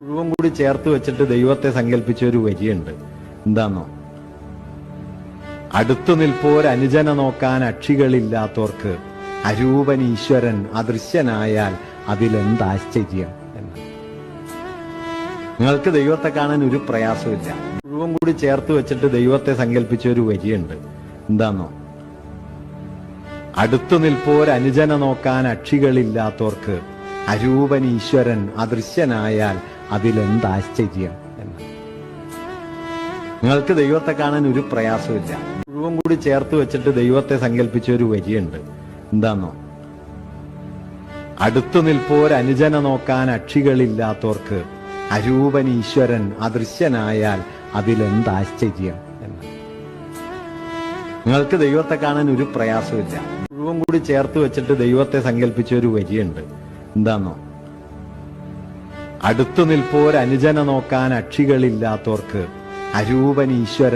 മുഴുവൻ കൂടി ചേർത്ത് വെച്ചിട്ട് ദൈവത്തെ സങ്കല്പിച്ച ഒരു വരിയുണ്ട്. എന്താന്നോ? അടുത്തു നിൽപ്പോർ അനുജന നോക്കാൻ അക്ഷികളില്ലാത്തോർക്ക് അരൂപൻ ഈശ്വരൻ അദൃശ്യനായാൽ അതിലെന്താശ്ചര്യം എന്ന്. നിങ്ങൾക്ക് ദൈവത്തെ കാണാൻ ഒരു പ്രയാസമില്ല. മുഴുവൻ കൂടി ചേർത്ത് വെച്ചിട്ട് ദൈവത്തെ സങ്കല്പിച്ച ഒരു വരിയുണ്ട്. എന്താന്നോ? അടുത്തു നിൽപ്പോർ അനുജന നോക്കാൻ അക്ഷികളില്ലാത്തോർക്ക് അരൂപൻ ഈശ്വരൻ അദൃശ്യനായാൽ അതിലെന്താശ്ചര്യം എന്ന്. നിങ്ങൾക്ക് ദൈവത്തെ കാണാൻ ഒരു പ്രയാസമില്ല. മുഴുവൻ കൂടി ചേർത്ത് വെച്ചിട്ട് ദൈവത്തെ സങ്കല്പിച്ച ഒരു വരിയുണ്ട്. എന്താന്നോ? അടുത്തു നിൽപ്പോർ അനുജന നോക്കാൻ അക്ഷികളില്ലാത്തോർക്ക് അരൂപൻ ഈശ്വരൻ അദൃശ്യനായാൽ അതിലെന്താശ്ചര്യം എന്ന്. നിങ്ങൾക്ക് ദൈവത്തെ കാണാൻ ഒരു പ്രയാസമില്ല. മുഴുവൻ കൂടി ചേർത്ത് വെച്ചിട്ട് ദൈവത്തെ സങ്കല്പിച്ച ഒരു വരിയുണ്ട്. എന്താന്നോ? അടുത്തു നിൽപ്പോർ അനുജന നോക്കാൻ അക്ഷികളില്ലാത്തോർക്ക് അരൂപൻ ഈശ്വരൻ